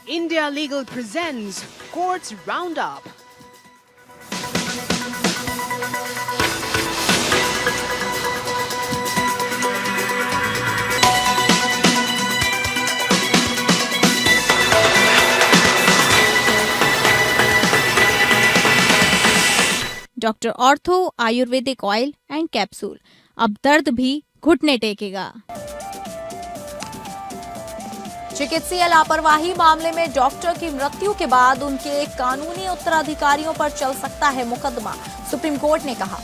India Legal presents Courts Roundup. Doctor ortho Ayurvedic oil and capsule, अब दर्द भी घुटने टेकेगा। चिकित्सीय लापरवाही मामले में डॉक्टर की मृत्यु के बाद उनके कानूनी उत्तराधिकारियों पर चल सकता है मुकदमा, सुप्रीम कोर्ट ने कहा।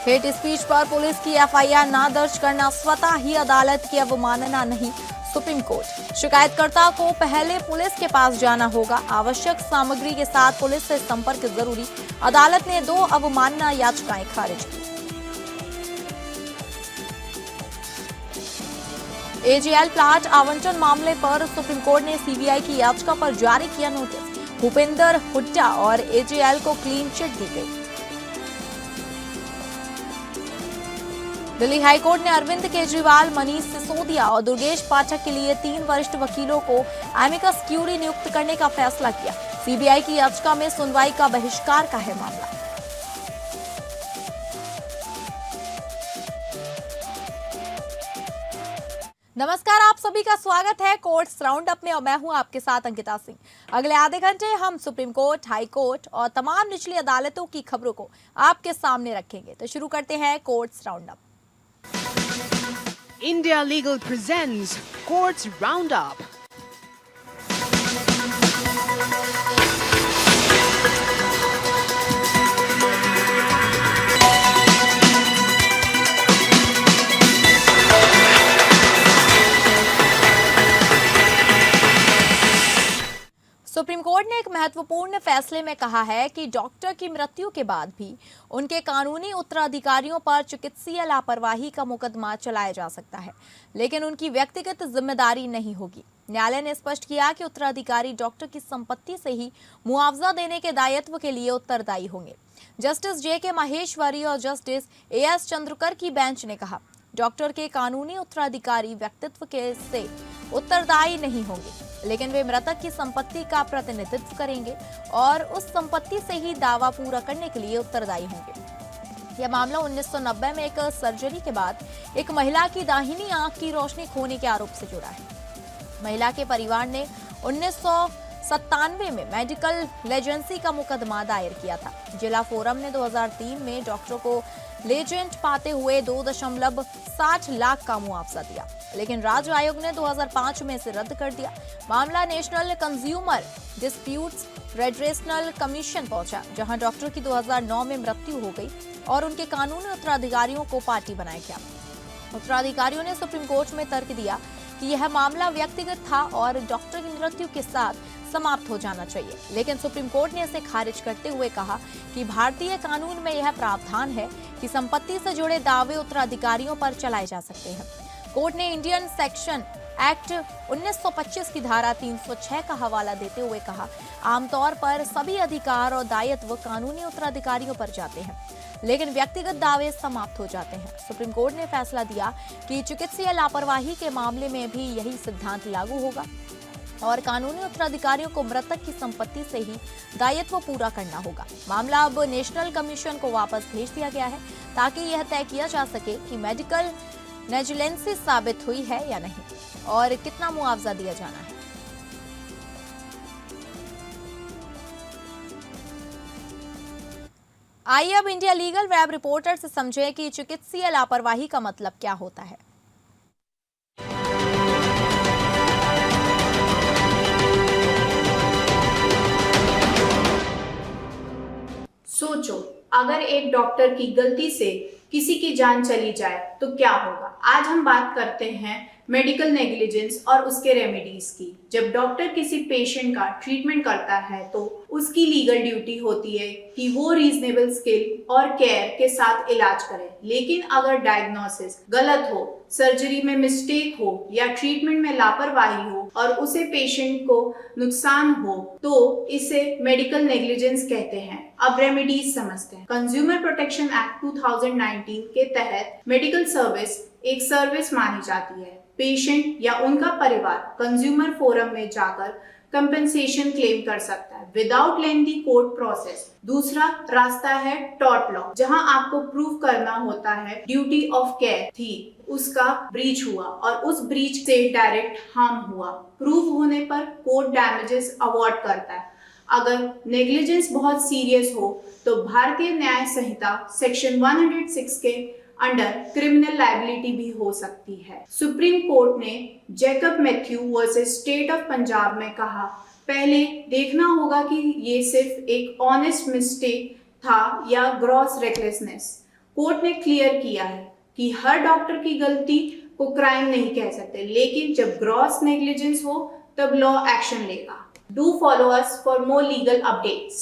हेट स्पीच पर पुलिस की एफआईआर ना दर्ज करना स्वतः ही अदालत की अवमानना नहीं, सुप्रीम कोर्ट। शिकायतकर्ता को पहले पुलिस के पास जाना होगा, आवश्यक सामग्री के साथ पुलिस से संपर्क जरूरी। अदालत ने 2 अवमानना याचिकाएं खारिज की। एजीएल प्लाट आवंटन मामले पर सुप्रीम कोर्ट ने सीबीआई की याचिका पर जारी किया नोटिस। भूपेंद्र हुड्डा और एजीएल को क्लीन चिट दी गई। दिल्ली हाईकोर्ट ने अरविंद केजरीवाल, मनीष सिसोदिया और दुर्गेश पाठक के लिए 3 वरिष्ठ वकीलों को एमिकस क्यूरी नियुक्त करने का फैसला किया। सीबीआई की याचिका में सुनवाई का बहिष्कार का है मामला। नमस्कार, आप सभी का स्वागत है कोर्ट्स राउंड अप में और मैं हूं आपके साथ अंकिता सिंह। अगले आधे घंटे हम सुप्रीम कोर्ट, हाई कोर्ट और तमाम निचली अदालतों की खबरों को आपके सामने रखेंगे। तो शुरू करते हैं courts round up. India Legal presents Courts Roundup. Supreme court ने एक महत्वपूर्ण फैसले में कहा है कि डॉक्टर की मृत्यु के बाद भी उनके कानूनी उत्तराधिकारियों पर चिकित्सीय लापरवाही का मुकदमा चलाया जा सकता है, लेकिन उनकी व्यक्तिगत जिम्मेदारी नहीं होगी। न्यायालय ने स्पष्ट किया कि उत्तराधिकारी डॉक्टर की संपत्ति से ही मुआवजा देने के दायित्व के लिए उत्तरदायी होंगे। Justice JK. माहेश्वरी और जस्टिस ए.एस. चंद्रकर की बेंच ने कहा, डॉक्टर के कानूनी उत्तराधिकारी व्यक्तित्व के से उत्तरदायी नहीं होंगे, लेकिन वे मृतक की संपत्ति का प्रतिनिधित्व करेंगे और उस संपत्ति से ही दावा पूरा करने के लिए उत्तरदायी होंगे। यह मामला 1990 में एक सर्जरी के बाद एक महिला की दाहिनी आंख की रोशनी खोने के आरोप से जुड़ा है। महिला के परिवार ने 1997 में मेडिकल लेजेंसी का मुकदमा दायर किया था। जिला फोरम ने 2003 में डॉक्टर को लेजेंट पाते हुए 2.60 लाख का मुआवजा दिया, लेकिन राज्य आयोग ने 2005 में इसे रद्द कर दिया। मामला नेशनल कंज्यूमर डिस्प्यूट्स रेड्रेशनल कमीशन पहुंचा, जहां डॉक्टर की 2009 में मृत्यु हो गई और उनके कानूनी उत्तराधिकारियों को पार्टी बनाया गया। उत्तराधिकारियों ने सुप्रीम कोर्ट में तर्क दिया कि यह मामला व्यक्तिगत था और डॉक्टर की मृत्यु के साथ समाप्त हो जाना चाहिए, लेकिन सुप्रीम कोर्ट ने इसे खारिज करते हुए कहा कि भारतीय कानून में यह प्रावधान है कि संपत्ति से जुड़े दावे उत्तराधिकारियों पर चलाए जा सकते हैं। कोर्ट ने इंडियन सेक्शन एक्ट 1925 की धारा 306 का हवाला देते हुए कहा, आमतौर पर सभी अधिकार और दायित्व कानूनी उत्तराधिकारियों पर जाते हैं, लेकिन व्यक्तिगत दावे समाप्त हो जाते हैं। सुप्रीम कोर्ट ने फैसला दिया कि चिकित्सीय लापरवाही के मामले में भी यही सिद्धांत लागू होगा और कानूनी उत्तराधिकारियों को मृतक की संपत्ति से ही दायित्व पूरा करना होगा। मामला अब नेशनल कमीशन को वापस भेज दिया गया है ताकि यह तय किया जा सके कि मेडिकल नेग्लिजेंसी साबित हुई है या नहीं और कितना मुआवजा दिया जाना है। आइए अब इंडिया लीगल वेब रिपोर्टर से समझें कि चिकित्सीय लापरवाही का मतलब क्या होता है। सोचो, अगर एक डॉक्टर की गलती से किसी की जान चली जाए तो क्या होगा। आज हम बात करते हैं मेडिकल नेग्लिजेंस और उसके रेमेडीज की। जब डॉक्टर किसी पेशेंट का ट्रीटमेंट करता है तो उसकी लीगल ड्यूटी होती है कि वो रीजनेबल स्किल और केयर के साथ इलाज करे, लेकिन अगर डायग्नोसिस गलत हो, सर्जरी में मिस्टेक हो या ट्रीटमेंट में लापरवाही हो और उसे पेशेंट को नुकसान हो तो इसे मेडिकल नेग्लिजेंस कहते हैं। अब रेमेडीज समझते हैं। कंज्यूमर प्रोटेक्शन एक्ट 2019 के तहत मेडिकल सर्विस एक सर्विस मानी जाती है। पेशेंट या उनका परिवार कंज्यूमर फोरम में जाकर कंपेंसेशन क्लेम कर सकता है विदाउट लेंथी कोर्ट प्रोसेस। दूसरा रास्ता है टॉर्ट लॉ, जहां आपको प्रूव करना होता है ड्यूटी ऑफ केयर थी, उसका ब्रीच हुआ और उस ब्रीच से डायरेक्ट हार्म हुआ। प्रूव होने पर कोर्ट डैमेजेस अवार्ड करता है। अगर नेग्लिजेंस बहुत सीरियस हो तो भारतीय न्याय संहिता सेक्शन 106 के अंडर क्रिमिनल लायबिलिटी भी हो सकती है। सुप्रीम कोर्ट ने Jacob Matthew versus state of Punjab में कहा, पहले देखना होगा कि ये सिर्फ एक ऑनेस्ट मिस्टेक था या ग्रॉस रेकलेसनेस। कोर्ट ने क्लियर किया है कि हर डॉक्टर की गलती को क्राइम नहीं कह सकते, लेकिन जब ग्रॉस नेग्लिजेंस हो तब लॉ एक्शन लेगा। Do follow us for more legal updates.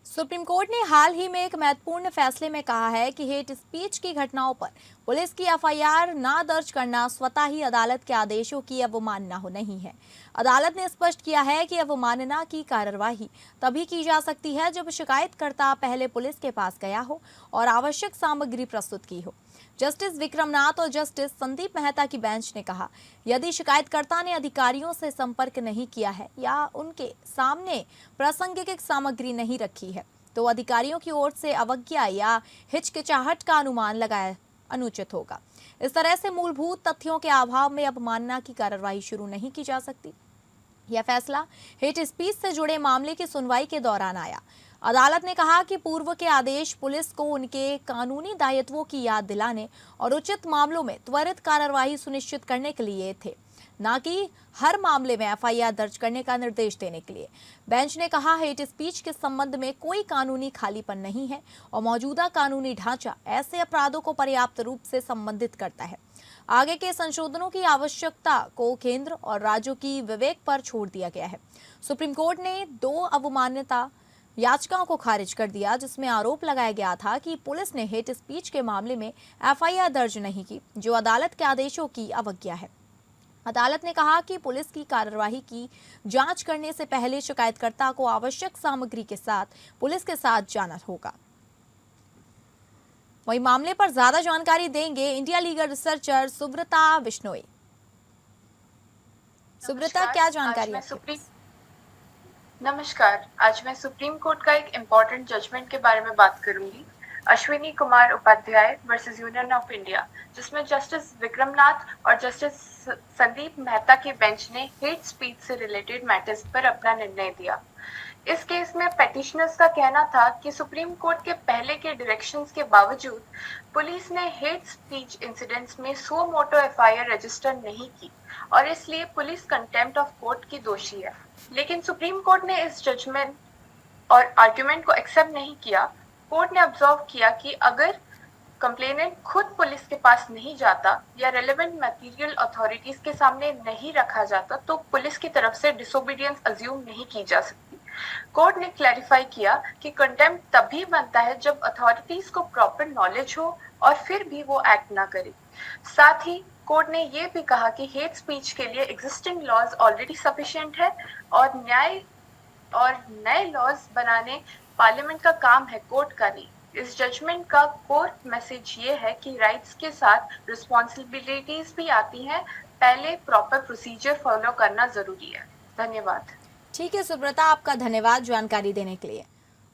Supreme court ने हाल ही में एक महत्वपूर्ण फैसले में कहा है कि हेट स्पीच की घटनाओं पर पुलिस की एफआईआर ना दर्ज करना स्वतः ही अदालत के आदेशों की अवमानना नहीं है। अदालत ने स्पष्ट किया है कि अवमानना की कार्यवाही तभी की जा सकती है जब शिकायतकर्ता पहले पुलिस के पास गया हो और आवश्यक सामग्री प्रस्तुत की हो। जस्टिस विक्रमनाथ और जस्टिस संदीप मेहता की बेंच ने कहा, यदि शिकायतकर्ता ने अधिकारियों से संपर्क नहीं किया है या उनके सामने प्रासंगिक सामग्री नहीं रखी है तो अधिकारियों की ओर से अवज्ञा या हिचकिचाहट का अनुमान लगाया अनुचित होगा। इस तरह से मूलभूत तथ्यों के अभाव में अवमानना की कार्रवाई शुरू नहीं की जा सकती। यह फैसला हेट स्पीच से जुड़े मामले की सुनवाई के दौरान आया। अदालत ने कहा कि पूर्व के आदेश पुलिस को उनके कानूनी दायित्वों की याद दिलाने और उचित मामलों में त्वरित कार्रवाई सुनिश्चित करने के लिए थे, न कि हर मामले में एफआईआर दर्ज करने का निर्देश देने के लिए। बेंच ने कहा, हेट स्पीच के संबंध में कोई कानूनी खालीपन नहीं है और मौजूदा कानूनी ढांचा ऐसे अपराधों को पर्याप्त रूप से संबंधित करता है। आगे के संशोधनों की आवश्यकता को केंद्र और राज्यों की विवेक पर छोड़ दिया गया है। सुप्रीम कोर्ट ने 2 अवमान्यता याचिकाओं को खारिज कर दिया, जिसमें आरोप लगाया गया था कि पुलिस ने हेट स्पीच के मामले में एफआईआर दर्ज नहीं की, जो अदालत के आदेशों की अवज्ञा है। अदालत ने कहा कि पुलिस की कार्यवाही की जांच करने से पहले शिकायतकर्ता को आवश्यक सामग्री के साथ पुलिस के साथ जाना होगा। वहीं मामले पर ज्यादा जानकारी देंगे India legal researcher Subrata Bishnoi. Subrata, क्या जानकारी है? नमस्कार, आज मैं सुप्रीम कोर्ट का एक इम्पोर्टेंट जजमेंट के बारे में बात करूंगी, Ashwini Kumar Upadhyay versus union of India, जिसमें जस्टिस विक्रमनाथ और जस्टिस संदीप मेहता की बेंच ने हेट स्पीच से रिलेटेड मैटर्स पर अपना निर्णय दिया। इस केस में पेटिशनर्स का कहना था कि सुप्रीम कोर्ट के पहले के डायरेक्शंस के बावजूद पुलिस ने हेट स्पीच इंसिडेंट्स में सो मोटो एफआईआर रजिस्टर नहीं की और इसलिए पुलिस कंटेम्प्ट ऑफ कोर्ट की दोषी है। लेकिन सुप्रीम कोर्ट ने इस जजमेंट और आर्ग्यूमेंट को एक्सेप्ट नहीं किया। कोर्ट ने ऑब्जर्व किया कि अगर कंप्लेनेंट खुद पुलिस के पास नहीं जाता या रेलेवेंट मटेरियल अथॉरिटीज के सामने नहीं रखा जाता तो पुलिस की तरफ से डिसोबीडियंस अज्यूम नहीं की जा सकती। कोर्ट ने क्लैरिफाई किया कि कंटेम्प्ट तभी बनता है जब अथॉरिटीज को प्रॉपर नॉलेज हो और फिर भी वो एक्ट ना करे। साथ ही कोर्ट ने ये भी कहा कि हेट स्पीच के लिए एग्जिस्टिंग लॉज ऑलरेडी सफिशिएंट है और नए लॉज बनाने पार्लियामेंट का काम है, कोर्ट का नहीं। इस जजमेंट का कोर मैसेज ये है कि राइट्स के साथ रिस्पॉन्सिबिलिटीज भी आती हैं, पहले प्रॉपर प्रोसीजर फॉलो करना जरूरी है। धन्यवाद। ठीक है सुब्रता, आपका धन्यवाद जानकारी देने के लिए।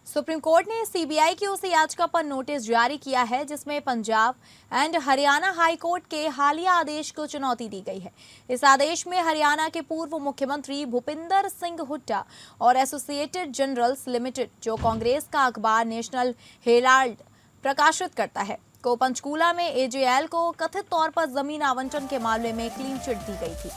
सुप्रीम कोर्ट ने सीबीआई की उस याचिका पर नोटिस जारी किया है जिसमें Punjab and Haryana high court के हालिया आदेश को चुनौती दी गई है। इस आदेश में हरियाणा के पूर्व मुख्यमंत्री भूपिंदर सिंह हुड्डा और एसोसिएटेड जर्नल्स लिमिटेड, जो कांग्रेस का अखबार नेशनल हेराल्ड प्रकाशित करता है, को पंचकूला में एजेएल को कथित तौर पर जमीन आवंटन के मामले में क्लीन चिट दी गई थी।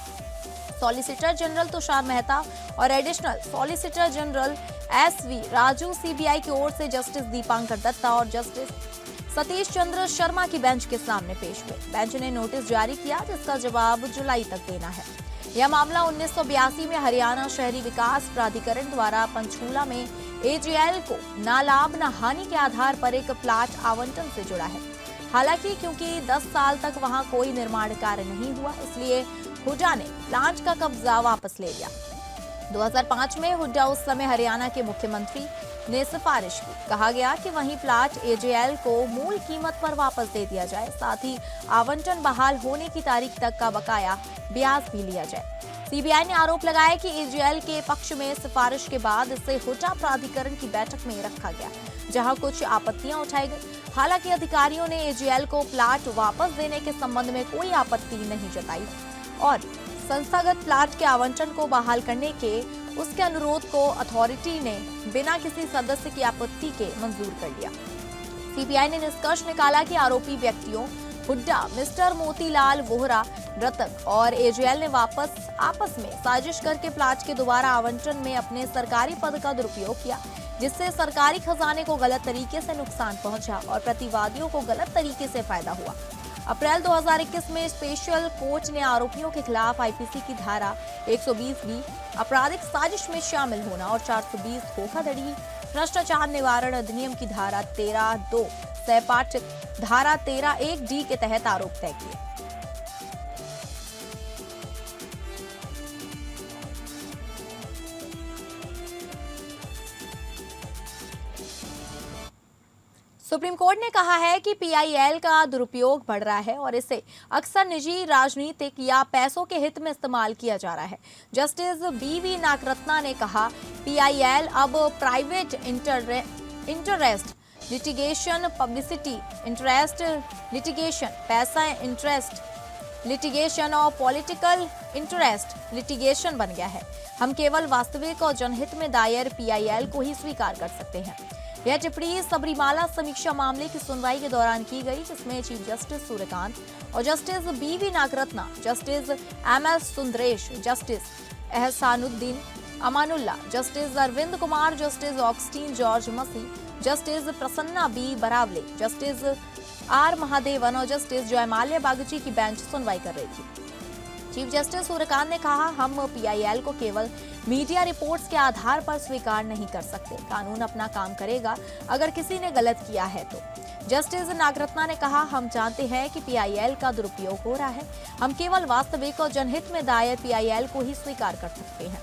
सॉलिसिटर जनरल तुषार मेहता और additional solicitor general SV Raju CBI की ओर से जस्टिस दीपांकर दत्ता और जस्टिस सतीश चंद्र शर्मा की बेंच के सामने पेश हुए। बेंच ने नोटिस जारी किया जिसका जवाब जुलाई तक देना है। यह मामला 1982 में हरियाणा शहरी विकास प्राधिकरण द्वारा पंचकूला में एजेएल को ना लाभ न हानि के आधार पर एक प्लाट आवंटन से जुड़ा है। हालांकि क्योंकि 10 साल तक वहां कोई निर्माण कार्य नहीं हुआ, इसलिए हुड्डा ने प्लाट का कब्जा वापस ले लिया। 2005 में हुड्डा उस समय हरियाणा के मुख्यमंत्री ने सिफारिश की। कहा गया कि वहीं प्लाट एजेएल को मूल कीमत पर वापस दे दिया जाए, साथ ही आवंटन बहाल होने की तारीख तक का बकाया ब्याज भी लिया जाए। सीबीआई ने आरोप लगाया कि एजेएल के पक्ष में सिफारिश के बाद इसे हुड्डा प्राधिकरण की बैठक में रखा गया, जहां कुछ आपत्तियां उठाई गई। हालांकि अधिकारियों ने एजेएल को प्लाट वापस देने के संबंध में कोई आपत्ति नहीं जताई और संस्थागत प्लाट के आवंटन को बहाल करने के उसके अनुरोध को अथॉरिटी ने बिना किसी सदस्य की आपत्ति के मंजूर कर लिया। सीबीआई ने निष्कर्ष निकाला कि आरोपी व्यक्तियों हुड्डा, मिस्टर मोतीलाल वोहरा, रतक और एजेएल ने आपस में साजिश करके प्लाट के दोबारा आवंटन में अपने सरकारी पद का दुरुपयोग किया, जिससे सरकारी खजाने को गलत तरीके से नुकसान पहुंचा और प्रतिवादियों को गलत तरीके से फायदा हुआ। अप्रैल 2021 में स्पेशल कोर्ट ने आरोपियों के खिलाफ आईपीसी की धारा 120B आपराधिक साजिश में शामिल होना और 420 धोखाधड़ी, भ्रष्टाचार निवारण अधिनियम की धारा 13(2) सहपाठ धारा 13(1)D के तहत आरोप तय किए। सुप्रीम कोर्ट ने कहा है कि पीआईएल का दुरुपयोग बढ़ रहा है और इसे अक्सर निजी, राजनीतिक या पैसों के हित में इस्तेमाल किया जा रहा है। जस्टिस बीवी नागरत्ना ने कहा, पीआईएल अब private interest litigation, publicity interest litigation, पैसा इंटरेस्ट लिटिगेशन और पॉलिटिकल इंटरेस्ट लिटिगेशन बन गया है। हम केवल वास्तविक और जनहित में दायर पीआईएल को ही स्वीकार कर सकते हैं। यह टिप्पणी सबरीमाला समीक्षा मामले की सुनवाई के दौरान की गई, जिसमें चीफ जस्टिस सूर्यकांत और justice B V Nagarathna, justice M S Sundresh, justice Ehsanuddin Amanullah, justice Arvind Kumar, justice Augustine George Masih, justice Prasanna B Varale, justice R Mahadevan और जस्टिस जयमाल्या बागची की बेंच सुनवाई कर रही थी। चीफ जस्टिस सूर्यकांत ने कहा, हम पीआईएल को केवल मीडिया रिपोर्ट्स के आधार पर स्वीकार नहीं कर सकते। कानून अपना काम करेगा अगर किसी ने गलत किया है तो। जस्टिस नागरत्ना ने कहा, हम जानते हैं कि पीआईएल का दुरुपयोग हो रहा है। हम केवल वास्तविक और जनहित में दायर पीआईएल को ही स्वीकार कर सकते हैं।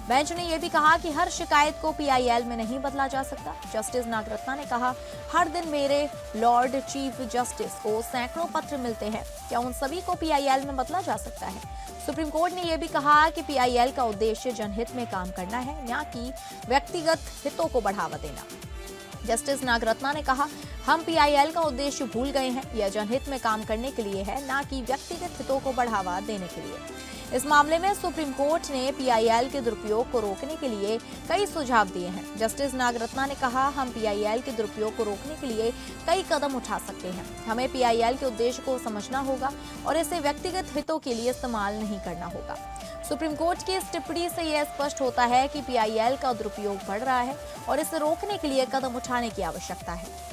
बेंच ने यह भी कहा कि हर शिकायत को पीआईएल में नहीं बदला जा सकता। जस्टिस नागरत्ना ने कहा, हर दिन मेरे लॉर्ड चीफ जस्टिस को सैकड़ों पत्र मिलते हैं, क्या उन सभी को पीआईएल में बदला जा सकता है? सुप्रीम कोर्ट ने यह भी कहा कि पीआईएल का उद्देश्य जनहित में काम करना है, न कि व्यक्तिगत हितों को बढ़ावा देना। जस्टिस नागरत्ना ने कहा, हम पीआईएल का उद्देश्य भूल गए हैं, यह जनहित में काम करने के लिए है, न कि व्यक्तिगत हितों को बढ़ावा देने के लिए। इस मामले में सुप्रीम कोर्ट ने पीआईएल के दुरुपयोग को रोकने के लिए कई सुझाव दिए हैं। जस्टिस नागरत्ना ने कहा, हम पीआईएल के दुरुपयोग को रोकने के लिए कई कदम उठा सकते हैं। हमें पीआईएल के उद्देश्य को समझना होगा और इसे व्यक्तिगत हितों के लिए इस्तेमाल नहीं करना होगा। सुप्रीम कोर्ट की इस टिप्पणी से यह स्पष्ट होता है कि पीआईएल का दुरुपयोग बढ़ रहा है और इसे रोकने के लिए कदम उठाने की आवश्यकता है।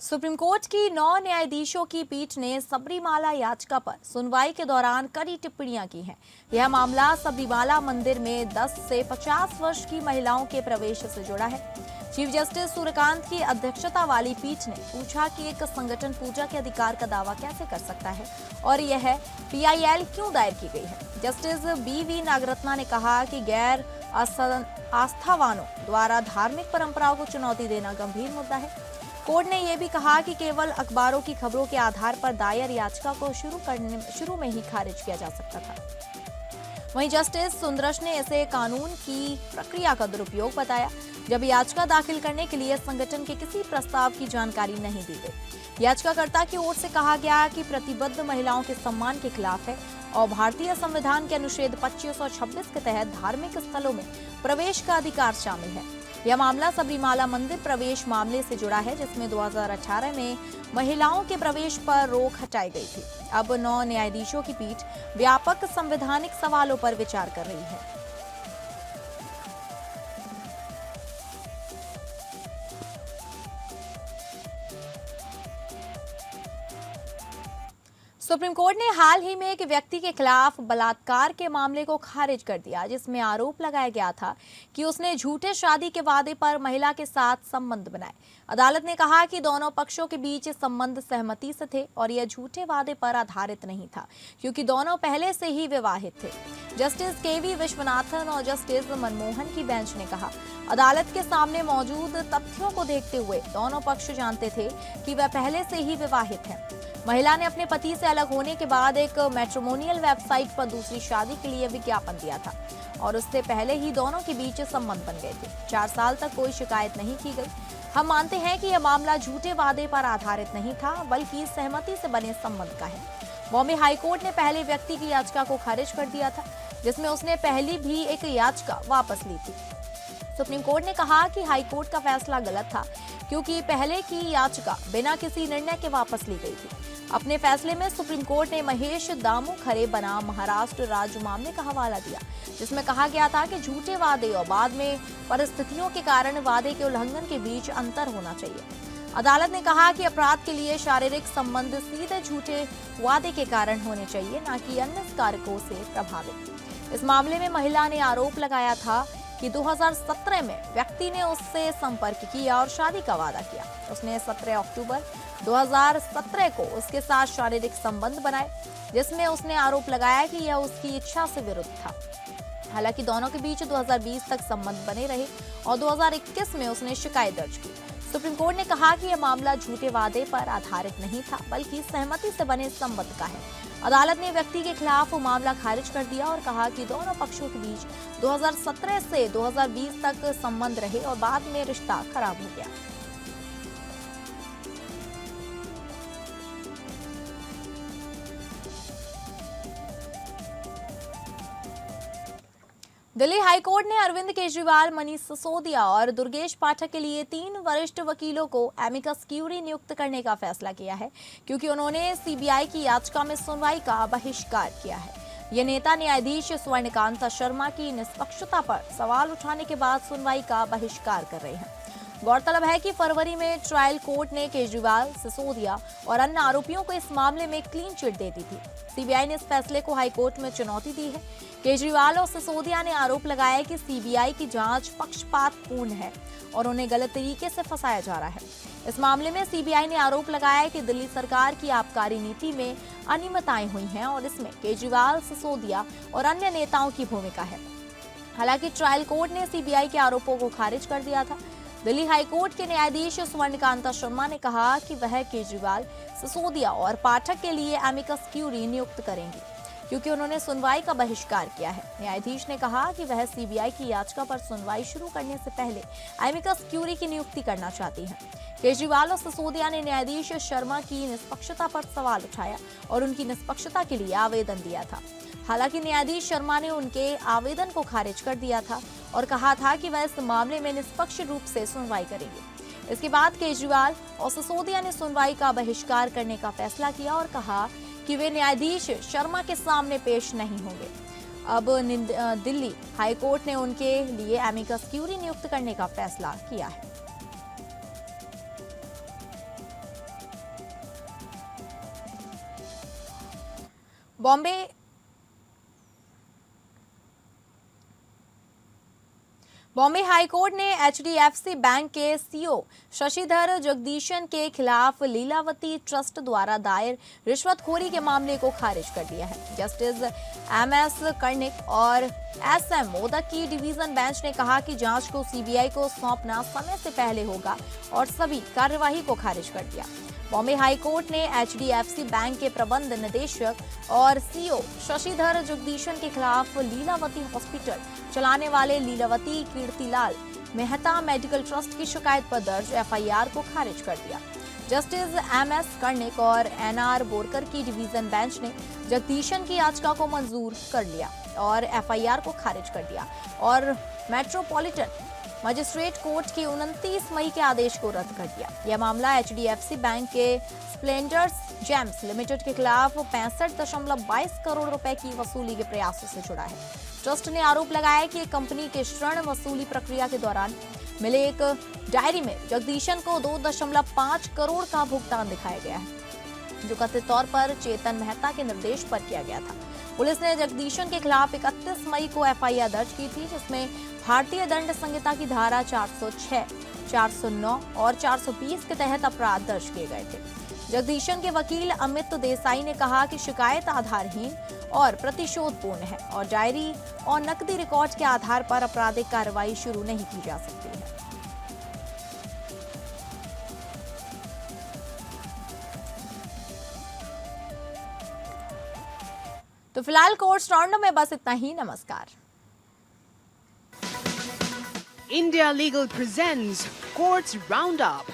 सुप्रीम कोर्ट की 9 न्यायाधीशों की पीठ ने सबरीमाला याचिका पर सुनवाई के दौरान कड़ी टिप्पणियां की हैं। यह मामला सबरीमाला मंदिर में 10 से 50 वर्ष की महिलाओं के प्रवेश से जुड़ा है। चीफ जस्टिस सूर्यकांत की अध्यक्षता वाली पीठ ने पूछा कि एक संगठन पूजा के अधिकार का दावा कैसे कर सकता है और यह पीआईएल क्यों दायर की गई है। जस्टिस बीवी नागरत्ना ने कहा कि गैर आस्थावानों द्वारा धार्मिक परंपराओं को चुनौती देना गंभीर मुद्दा है। कोर्ट ने यह भी कहा कि केवल अखबारों की खबरों के आधार पर दायर याचिका को शुरू में ही खारिज किया जा सकता था। वहीं जस्टिस सुंदरश ने इसे कानून की प्रक्रिया का दुरुपयोग बताया, जब याचिका दाखिल करने के लिए संगठन के किसी प्रस्ताव की जानकारी नहीं दी गई। याचिकाकर्ता की ओर से कहा गया कि प्रतिबद्ध महिलाओं के सम्मान के खिलाफ है और भारतीय संविधान के अनुच्छेद 25 और 26 के तहत धार्मिक स्थलों में प्रवेश का अधिकार शामिल है। यह मामला सबरीमाला मंदिर प्रवेश मामले से जुड़ा है, जिसमें 2018 में महिलाओं के प्रवेश पर रोक हटाई गई थी। अब 9 न्यायाधीशों की पीठ व्यापक संवैधानिक सवालों पर विचार कर रही है। सुप्रीम कोर्ट ने हाल ही में एक व्यक्ति के खिलाफ बलात्कार के मामले को खारिज कर दिया, जिसमें आरोप लगाया गया था कि उसने झूठे शादी के वादे पर महिला के साथ संबंध बनाए। अदालत ने कहा कि दोनों पक्षों के बीच संबंध सहमति से थे और यह झूठे वादे पर आधारित नहीं था, क्योंकि दोनों पहले से ही विवाहित थे। जस्टिस केवी विश्वनाथन और जस्टिस मनमोहन की बेंच ने कहा, अदालत के सामने मौजूद तथ्यों को देखते हुए दोनों पक्ष जानते थे कि वह पहले से ही विवाहित हैं। महिला ने अपने पति से अलग होने के बाद एक मैट्रिमोनियल वेबसाइट पर दूसरी शादी के लिए विज्ञापन दिया था और उससे पहले ही दोनों के बीच संबंध बन गए थे। 4 साल तक कोई शिकायत नहीं की गई। हम मानते हैं कि यह मामला झूठे वादे पर आधारित नहीं था, बल्कि सहमति से बने संबंध का है। बॉम्बे हाईकोर्ट ने पहले व्यक्ति की याचिका को खारिज कर दिया था, जिसमें उसने पहली भी एक याचिका वापस ली थी। सुप्रीम कोर्ट ने कहा कि हाईकोर्ट का फैसला गलत था, क्योंकि पहले की याचिका बिना किसी निर्णय के वापस ली गई थी। अपने फैसले में सुप्रीम कोर्ट ने महेश दामू खरे बनाम महाराष्ट्र राज्य मामले का हवाला दिया, जिसमें कहा गया था कि झूठे वादे और बाद में परिस्थितियों के कारण वादे के उल्लंघन के बीच अंतर होना चाहिए। अदालत ने कहा कि अपराध के लिए शारीरिक संबंध सीधे झूठे वादे के कारण होने चाहिए, न कि अन्य कारकों से प्रभावित। इस मामले में महिला ने आरोप लगाया था कि 2017 में व्यक्ति ने उससे संपर्क किया और शादी का वादा किया। उसने 17 अक्टूबर 2017 को उसके साथ शारीरिक संबंध बनाए, जिसमें उसने आरोप लगाया कि यह उसकी इच्छा से विरुद्ध था। हालांकि दोनों के बीच 2020 तक संबंध बने रहे और 2021 में उसने शिकायत दर्ज की। सुप्रीम कोर्ट ने कहा कि यह मामला झूठे वादे पर आधारित नहीं था, बल्कि सहमति से बने संबंध का है। अदालत ने व्यक्ति के खिलाफ मामला खारिज कर दिया और कहा कि दोनों पक्षों के बीच 2017 से 2020 तक संबंध रहे और बाद में रिश्ता खराब हो गया। दिल्ली हाईकोर्ट ने अरविंद केजरीवाल, मनीष सिसोदिया और दुर्गेश पाठक के लिए 3 वरिष्ठ वकीलों को एमिकस क्यूरी नियुक्त करने का फैसला किया है, क्योंकि उन्होंने सीबीआई की याचिका में सुनवाई का बहिष्कार किया है। ये नेता न्यायाधीश स्वर्णकांता शर्मा की निष्पक्षता पर सवाल उठाने के बाद सुनवाई का बहिष्कार कर रहे हैं। गौरतलब है कि फरवरी में ट्रायल कोर्ट ने केजरीवाल, सिसोदिया और अन्य आरोपियों को इस मामले में क्लीन चिट दे दी थी। सीबीआई ने इस फैसले को हाईकोर्ट में चुनौती दी है। केजरीवाल और सिसोदिया ने आरोप लगाया कि सीबीआई की जांच पक्षपातपूर्ण है और उन्हें गलत तरीके से फंसाया जा रहा है। इस मामले में सीबीआई ने आरोप लगाया कि दिल्ली सरकार की आबकारी नीति में अनियमितताएं हुई हैं और इसमें केजरीवाल, सिसोदिया और अन्य नेताओं की भूमिका है। हालांकि ट्रायल कोर्ट ने सीबीआई के आरोपों को खारिज कर दिया था। दिल्ली हाईकोर्ट के न्यायाधीश स्वर्णकांता शर्मा ने कहा कि वह केजरीवाल, सिसोदिया और पाठक के लिए एमिकस क्यूरी नियुक्त करेंगे, क्योंकि उन्होंने सुनवाई का बहिष्कार किया है। न्यायाधीश ने कहा कि वह सीबीआई की याचिका पर सुनवाई शुरू करने से पहले एमिकस क्यूरी की नियुक्ति करना चाहती हैं। केजरीवाल और सिसोदिया ने न्यायाधीश शर्मा की निष्पक्षता पर सवाल उठाया और उनकी निष्पक्षता के लिए आवेदन दिया था। हालांकि न्यायाधीश शर्मा ने उनके आवेदन को खारिज कर दिया था और कहा था कि वह इस मामले में निष्पक्ष रूप से सुनवाई करेंगे। इसके बाद केजरीवाल और सिसोदिया ने सुनवाई का बहिष्कार करने का फैसला किया और कहा कि वे न्यायाधीश शर्मा के सामने पेश नहीं होंगे। अब दिल्ली हाईकोर्ट ने उनके लिए एमिकस क्यूरी नियुक्त करने का फैसला किया है। बॉम्बे हाईकोर्ट ने एचडीएफसी बैंक के सीईओ शशिधर जगदीशन के खिलाफ लीलावती ट्रस्ट द्वारा दायर रिश्वतखोरी के मामले को खारिज कर दिया है। जस्टिस एमएस कर्णिक और एसएम मोदक की डिवीजन बेंच ने कहा कि जांच को सीबीआई को सौंपना समय से पहले होगा और सभी कार्यवाही को खारिज कर दिया। बॉम्बे हाईकोर्ट ने एचडीएफसी बैंक के प्रबंध निदेशक और सीईओ शशिधर जगदीशन के खिलाफ लीलावती हॉस्पिटल चलाने वाले लीलावती कीर्तिलाल मेहता मेडिकल ट्रस्ट की शिकायत पर दर्ज एफआईआर को खारिज कर दिया। जस्टिस एमएस कर्णिक और एनआर बोरकर की डिवीजन बेंच ने जगदीशन की याचिका को मंजूर कर लिया और एफआईआर को खारिज कर दिया और मेट्रोपॉलिटन मजिस्ट्रेट कोर्ट के 29 मई के आदेश को रद्द कर दिया। यह मामला एचडीएफसी बैंक के स्प्लेंडर्स जेम्स लिमिटेड के खिलाफ 65.22 करोड़ रुपए की वसूली के प्रयासों से जुड़ा है। ट्रस्ट ने आरोप लगाया कि कंपनी के ऋण वसूली प्रक्रिया के दौरान मिले एक डायरी में जगदीशन को 2.5 करोड़ का भुगतान दिखाया गया है, जो कथित तौर पर चेतन मेहता के निर्देश पर किया गया था। पुलिस ने जगदीशन के खिलाफ 31 मई को एफआईआर दर्ज की थी, जिसमें भारतीय दंड संहिता की धारा 406, 409 और 420 के तहत अपराध दर्ज किए गए थे। जगदीशन के वकील अमित देसाई ने कहा कि शिकायत आधारहीन और प्रतिशोधपूर्ण है और डायरी और नकदी रिकॉर्ड के आधार पर आपराधिक कार्रवाई शुरू नहीं की जा सकती है। तो फिलहाल कोर्ट्स राउंडअप में बस इतना ही। नमस्कार। India Legal presents Courts Roundup.